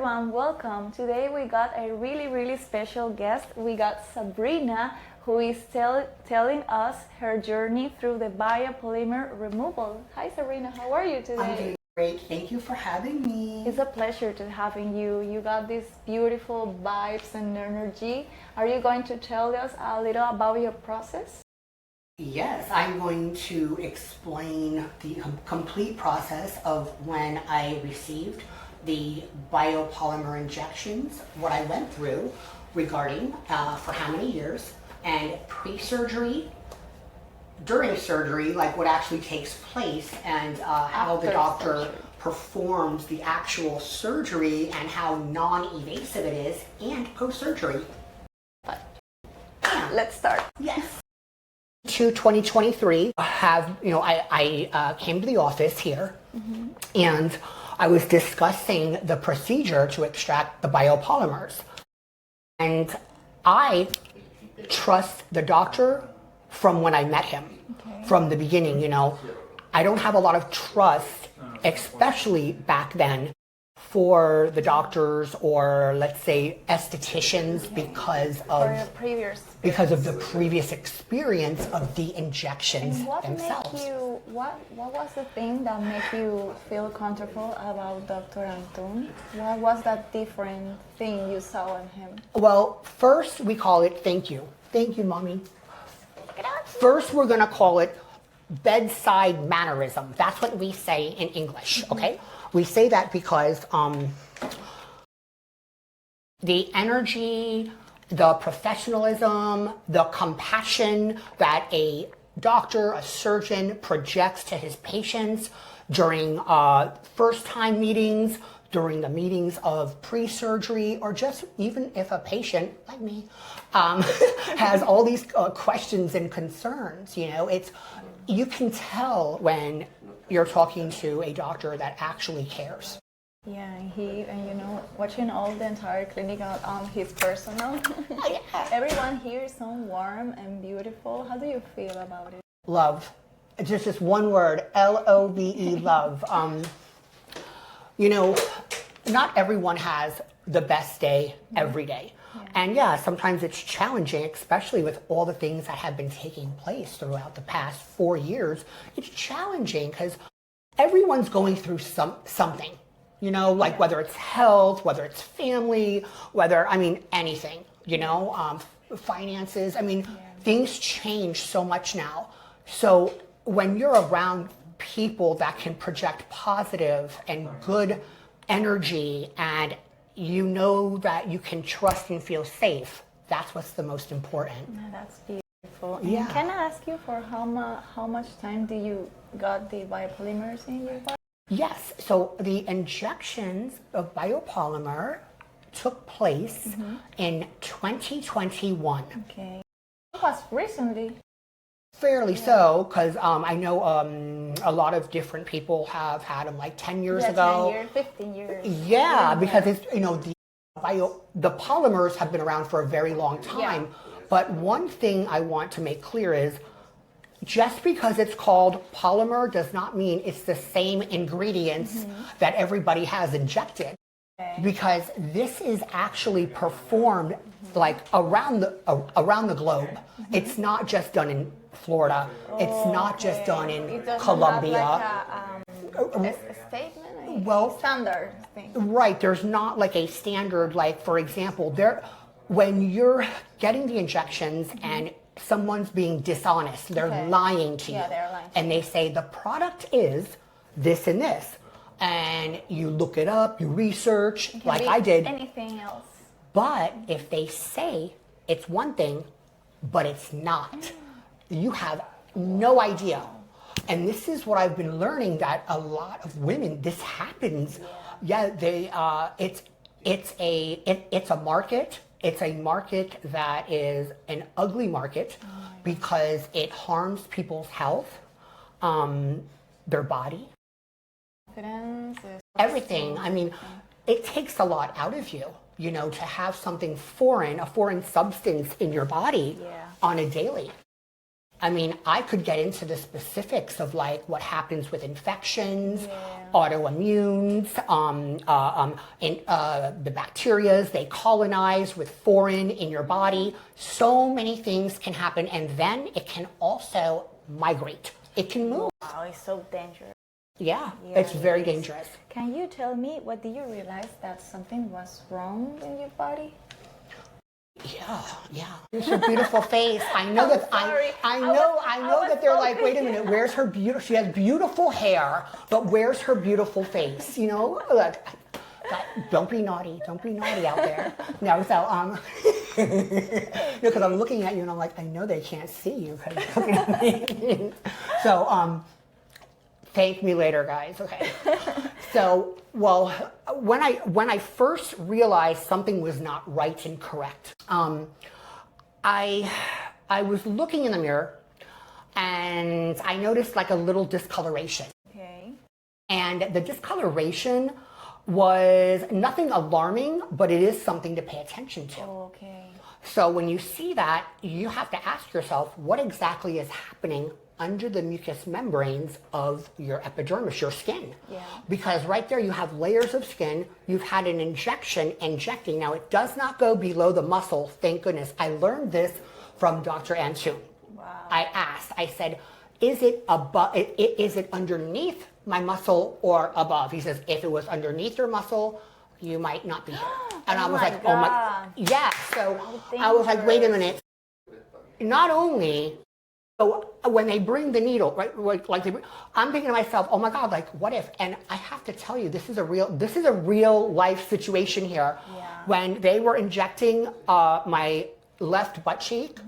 everyone, welcome. Today we got a really special guest. We got Sabrina, who is telling us her journey through the biopolymer removal. Hi Sabrina, how are you today? I'm doing great. Thank you for having me. It's a pleasure to having you. You got these beautiful vibes and energy. Are you going to tell us a little about your process? Yes, I'm going to explain the complete process of when I received the biopolymer injections, what I went through regarding for how many years, and pre-surgery, during surgery, like what actually takes place, and how the doctor performs the actual surgery and how non-invasive it is, and post-surgery. Let's start. Yes. To 2023, I came to the office here, and I was discussing the procedure to extract the biopolymers. And I trust the doctor from when I met him, from the beginning, I don't have a lot of trust, especially back then, for the doctors or let's say estheticians because of the previous experience of the injections themselves. What was the thing that made you feel comfortable about Dr. Antun? What was that different thing you saw in him? Well, first we call it thank you. Thank you, mommy. First we're gonna call it bedside mannerism. That's what we say in English, okay? We say that because the energy, the professionalism, the compassion that a doctor, a surgeon projects to his patients during first-time meetings, during the meetings of pre-surgery, or just even if a patient, like me, has all these questions and concerns, you can tell when you're talking to a doctor that actually cares. Yeah, watching all the entire clinic on his personal. Everyone here is so warm and beautiful. How do you feel about it? Love. It's just one word, L-O-V-E, love. Not everyone has the best day every day. And sometimes it's challenging, especially with all the things that have been taking place throughout the past 4 years. It's challenging because everyone's going through something, whether it's health, whether it's family, anything, finances. Things change so much now. So when you're around people that can project positive and good energy, and that you can trust and feel safe, that's what's the most important. Yeah, that's beautiful. Yeah. And can I ask you for how much time do you got the biopolymers in your body? Yes, so the injections of biopolymer took place in 2021. Okay. It was recently. Fairly so, because I know a lot of different people have had them like 10 years ago. 10 years, 15 years. Yeah, because it's, the polymers have been around for a very long time. Yeah. But one thing I want to make clear is just because it's called polymer does not mean it's the same ingredients that everybody has injected. Okay. Because this is actually performed like around the globe. It's not just done in Florida. It's not just done in Colombia. A statement? Standard thing. Right. There's not like a standard, for example, when you're getting the injections and someone's being dishonest, they're lying to you. Yeah, they're lying. And they say the product is this and this. And you look it up, you research, like I did. Anything else. But if they say it's one thing, but it's not, you have no idea. And this is what I've been learning, that a lot of women, this happens. It's a market. It's a market that is an ugly market because it harms people's health, their body, everything. It takes a lot out of you, to have something foreign, a foreign substance in your body on a daily. I mean, I could get into the specifics of like what happens with infections, autoimmunes, the bacterias, they colonize with foreign in your body. So many things can happen, and then it can also migrate. It can move. Wow, it's so dangerous. Yeah, it's very dangerous. Can you tell me, what did you realize that something was wrong in your body? Yeah. It's her beautiful face. I know that I know that they're like, wait a minute, where's her beautiful? She has beautiful hair, but where's her beautiful face? You know, like, don't be naughty out there. No, so because I'm looking at you and I'm like, I know they can't see you because you're looking at me. So thank me later, guys. Okay. So, well, when I first realized something was not right and correct, I was looking in the mirror and I noticed like a little discoloration. Okay. And the discoloration was nothing alarming, but it is something to pay attention to. Okay. So when you see that, you have to ask yourself, what exactly is happening under the mucous membranes of your epidermis, your skin? Yeah. Because right there you have layers of skin, you've had an injecting. Now it does not go below the muscle, thank goodness. I learned this from Dr. Antun. Wow. I asked, I said, is it underneath my muscle or above? He says, if it was underneath your muscle, you might not be here. And I was like, God. oh my, yeah. So I was like, wait a minute. Not only, so when they bring the needle, right, I'm thinking to myself, oh my God, like what if? And I have to tell you, this is a real life situation here. Yeah. When they were injecting my left butt cheek,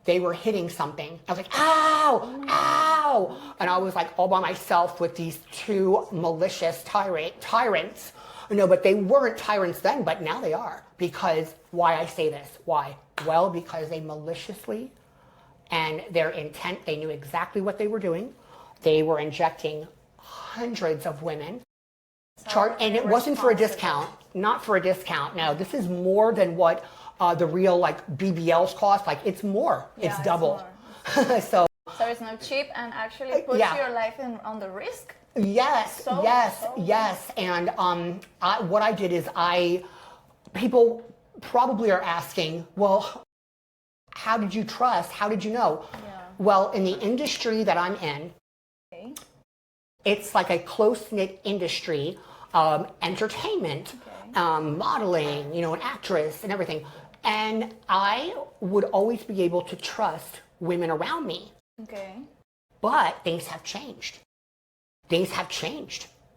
they were hitting something. I was like, ow, ow. And I was like all by myself with these two malicious tyrants. No, but they weren't tyrants then, but now they are. Because, why I say this? Why? Well, because they maliciously, and their intent, they knew exactly what they were doing. They were injecting hundreds of women. And it wasn't for a discount, not for a discount. No, this is more than what the real like BBLs cost. Like it's more, it's double. So it's not cheap and actually puts your life on the risk. Yes. And what I did is people probably are asking, well, how did you trust? How did you know? Yeah. Well, in the industry that I'm in, it's like a close-knit industry, entertainment, modeling, you know, an actress and everything. And I would always be able to trust women around me. Okay. But things have changed.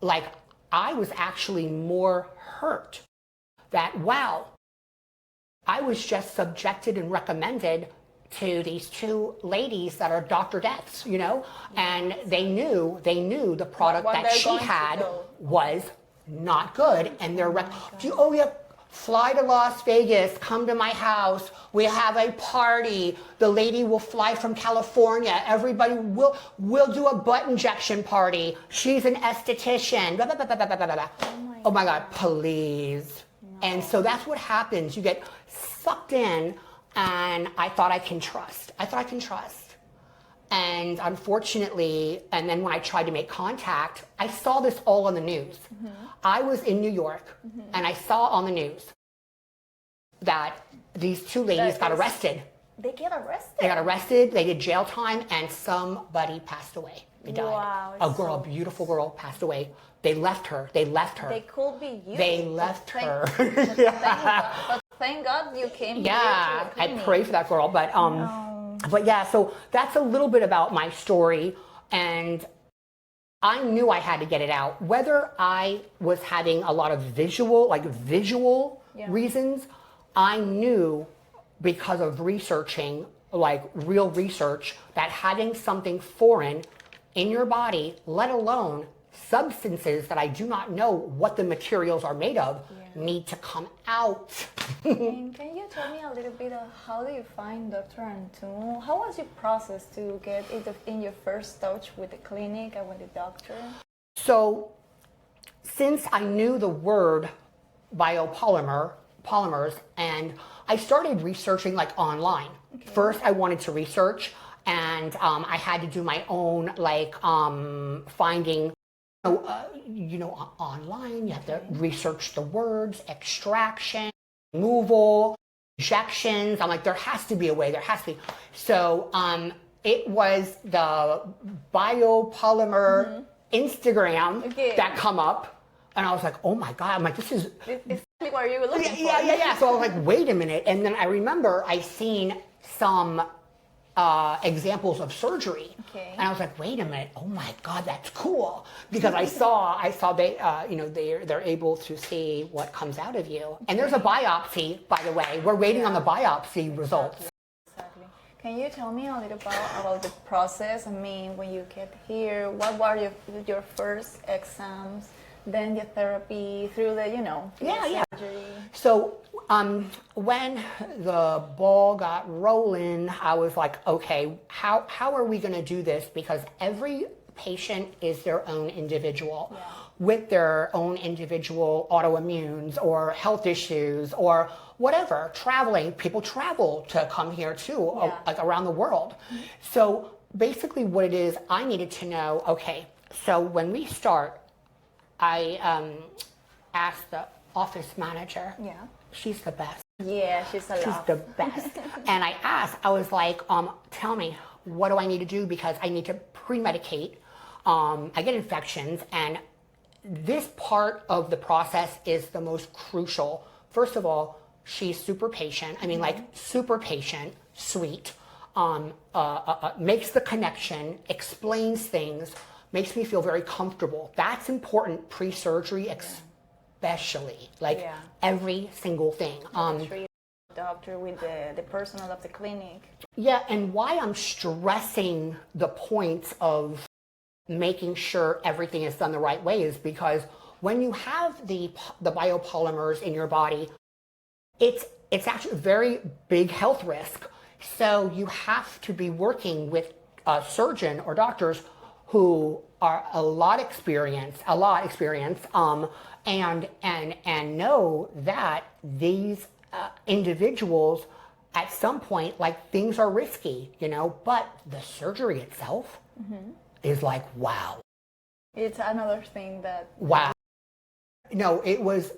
Like, I was actually more hurt that, wow, I was just subjected and recommended to these two ladies that are Dr. Deaths, you know, and they knew the product that she had was not good, and they're fly to Las Vegas, come to my house, we have a party, the lady will fly from California, everybody will do a butt injection party, she's an esthetician, blah, blah, blah, blah, blah, blah, blah. Oh my God, please. No. And so that's what happens, you get sucked in, and I thought I can trust. And unfortunately, and then when I tried to make contact, I saw this all on the news. Mm-hmm. I was in New York, and I saw on the news that these two ladies got arrested. They got arrested? They did jail time, and somebody passed away. They died. Wow, a girl, a beautiful girl, passed away. They left her. They could be you. They left her. Thank God you came here. Yeah, I pray for that girl, but But yeah, so that's a little bit about my story, and I knew I had to get it out. Whether I was having a lot of visual reasons, I knew because of researching, like real research, that having something foreign in your body, let alone substances that I do not know what the materials are made of, need to come out. And can you tell me a little bit of how do you find Dr. Antun? How was your process to get in your first touch with the clinic and with the doctor? So, since I knew the word polymers, and I started researching like online. Okay. First, I wanted to research, and I had to do my own finding. Online, you have to research the words, extraction, removal, injections. I'm like, there has to be a way. There has to be. So it was the Biopolymer Instagram that come up, and I was like, oh my God. I'm like, this is exactly what you were looking for. Yeah. So I was like, wait a minute. And then I remember I seen some examples of surgery, and I was like, wait a minute, oh my God, that's cool, because I saw they they're able to see what comes out of you, and there's a biopsy, by the way. We're waiting on the biopsy results. Exactly. Can you tell me a little about the process? I mean, when you get here, what were your first exams, then your therapy, through the surgery? So when the ball got rolling, I was like, okay, how are we going to do this? Because every patient is their own individual with their own individual autoimmunes or health issues or whatever. People travel to come here too, like around the world. So basically what it is, I needed to know, okay, so when we start, I asked the office manager. Yeah. She's the best. Yeah, she's the best. And I was like, tell me, what do I need to do? Because I need to pre-medicate. I get infections, and this part of the process is the most crucial. First of all, she's super patient. I mean, like super patient, sweet, makes the connection, explains things, makes me feel very comfortable. That's important pre-surgery, especially, every single thing. Doctor with the personnel of the clinic. Yeah, and why I'm stressing the points of making sure everything is done the right way is because when you have the biopolymers in your body, it's actually a very big health risk. So you have to be working with a surgeon or doctors who are a lot experienced, and know that these individuals at some point, like, things are risky, but the surgery itself is like, wow. It's another thing that... Wow. No, it was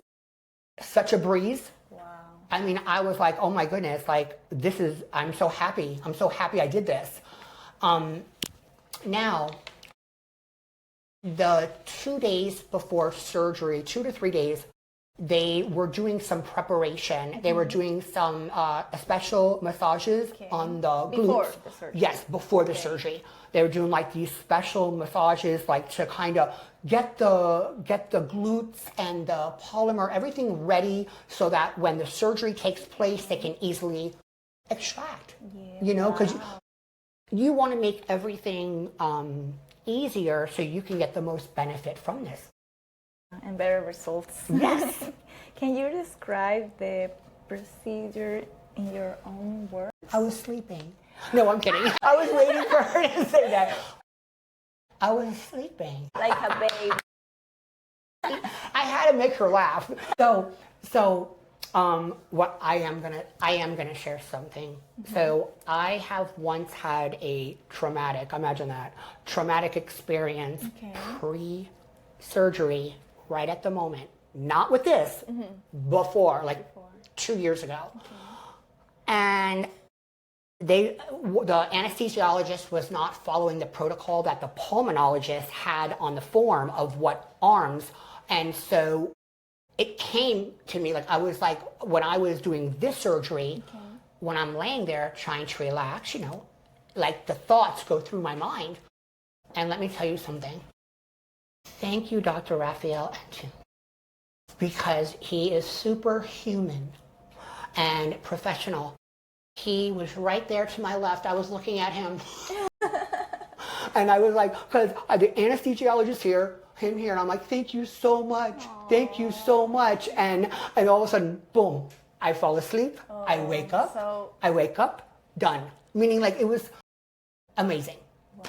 such a breeze. Wow. I mean, I was like, oh my goodness, like, I'm so happy. I'm so happy I did this. Now, the 2 days before surgery, 2 to 3 days, they were doing some preparation. They were doing some special massages on the glutes. Before the surgery? Yes, before the surgery. They were doing like these special massages, like to kind of get the glutes and the polymer, everything ready so that when the surgery takes place, they can easily extract. Yeah. Because you want to make everything easier so you can get the most benefit from this. And better results. Yes. Can you describe the procedure in your own words? I was sleeping. No, I'm kidding. I was waiting for her to say that. I was sleeping. Like a baby. I had to make her laugh. So what I am gonna share something. So I have once had a traumatic experience pre-surgery, right at the moment. Not with this, before, 2 years ago. And the anesthesiologist was not following the protocol that the pulmonologist had on the form of what arms. And so it came to me, when I was doing this surgery, when I'm laying there trying to relax, the thoughts go through my mind. And let me tell you something. Thank you, Dr. Raphael Antun, because he is superhuman and professional. He was right there to my left. I was looking at him. And I was like, because the anesthesiologist here, him here, and I'm like, thank you so much. Aww. Thank you so much. And all of a sudden, boom, I fall asleep. I wake up, done. Meaning, it was amazing. Wow.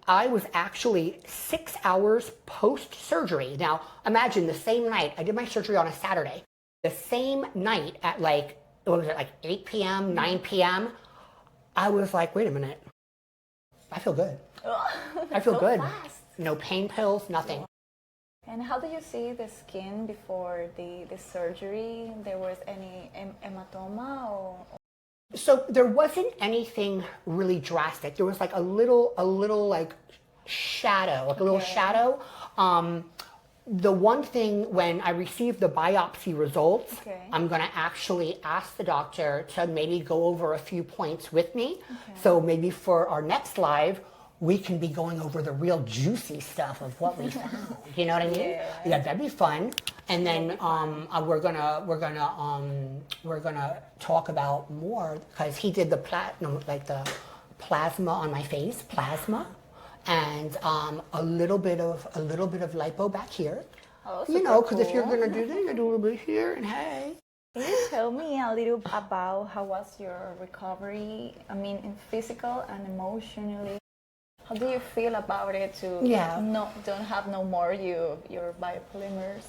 I was actually 6 hours post-surgery. Now, imagine the same night, I did my surgery on a Saturday. The same night at 8 p.m., 9 p.m., I was like, wait a minute. I feel good. I feel So good. fast. No pain pills, nothing. And how do you see the skin before the surgery? There was any hematoma or? So there wasn't anything really drastic. There was like a little like shadow, like a little shadow. The one thing when I received the biopsy results, I'm going to actually ask the doctor to maybe go over a few points with me. So maybe for our next live, we can be going over the real juicy stuff of what we found. You know what I mean? Yeah, that'd be fun. And then we're gonna talk about more because he did the plasma on my face, and a little bit of lipo back here. Oh, you know, because if you're gonna do that, you do a little bit here and hey. Can you tell me a little about how was your recovery? I mean, in physical and emotionally. How do you feel about it don't have no more your biopolymers?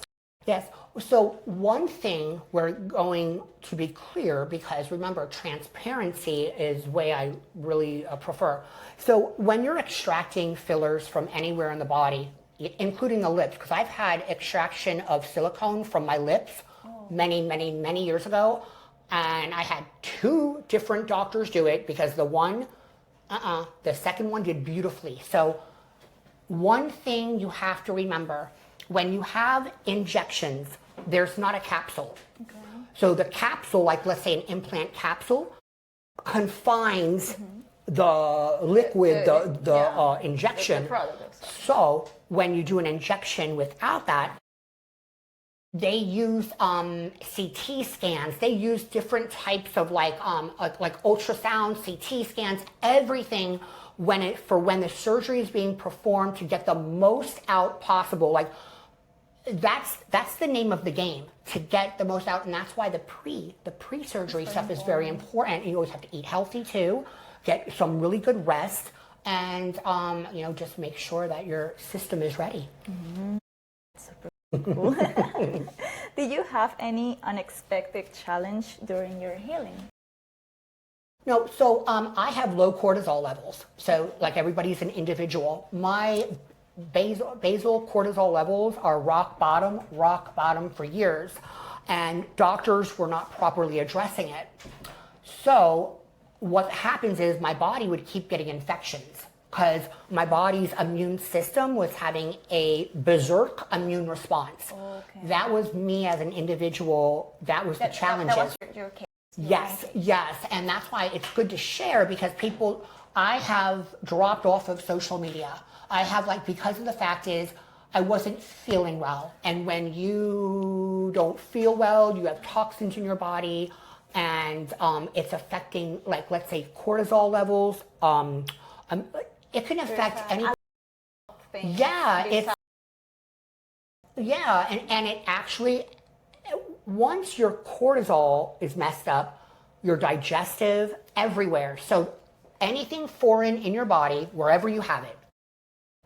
Yes. So one thing we're going to be clear because remember transparency is way I really prefer. So when you're extracting fillers from anywhere in the body, including the lips, because I've had extraction of silicone from my lips many years ago, and I had 2 different doctors do it because the second one did beautifully. So one thing you have to remember, when you have injections, there's not a capsule. So the capsule, like let's say an implant capsule, confines the liquid, the injection. So when you do an injection without that, they use CT scans. They use different types of like ultrasound, CT scans, everything when the surgery is being performed to get the most out possible. Like that's the name of the game, to get the most out, and that's why the pre-surgery stuff is very important. You always have to eat healthy too, get some really good rest, and just make sure that your system is ready. Super cool. Did you have any unexpected challenge during your healing? No, so I have low cortisol levels. So like everybody's an individual. My basal cortisol levels are rock bottom for years, and doctors were not properly addressing it. So what happens is my body would keep getting infections because my body's immune system was having a berserk immune response. That was me as an individual. That was the challenges. That was your case. Yes, and that's why it's good to share because I have dropped off of social media. Because of the fact is I wasn't feeling well. And when you don't feel well, you have toxins in your body and it's affecting, like, let's say cortisol levels. It can affect any. And it actually, once your cortisol is messed up, your digestive, everywhere. So anything foreign in your body, wherever you have it,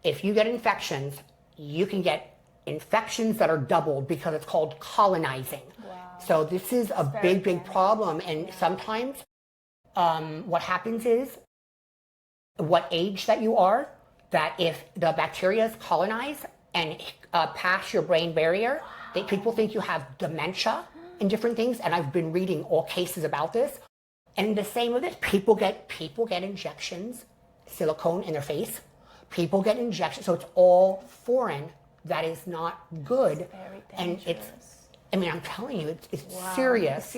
if you get infections, you can get infections that are doubled because it's called colonizing. So this is a big problem. And sometimes what happens is, what age that you are, that if the bacteria colonize and pass your brain barrier, people think you have dementia and different things. And I've been reading all cases about this. And the same with this, people get injections, silicone in their face. People get injections, so it's all foreign. That is not good. It's very dangerous. And I'm telling you, it's serious.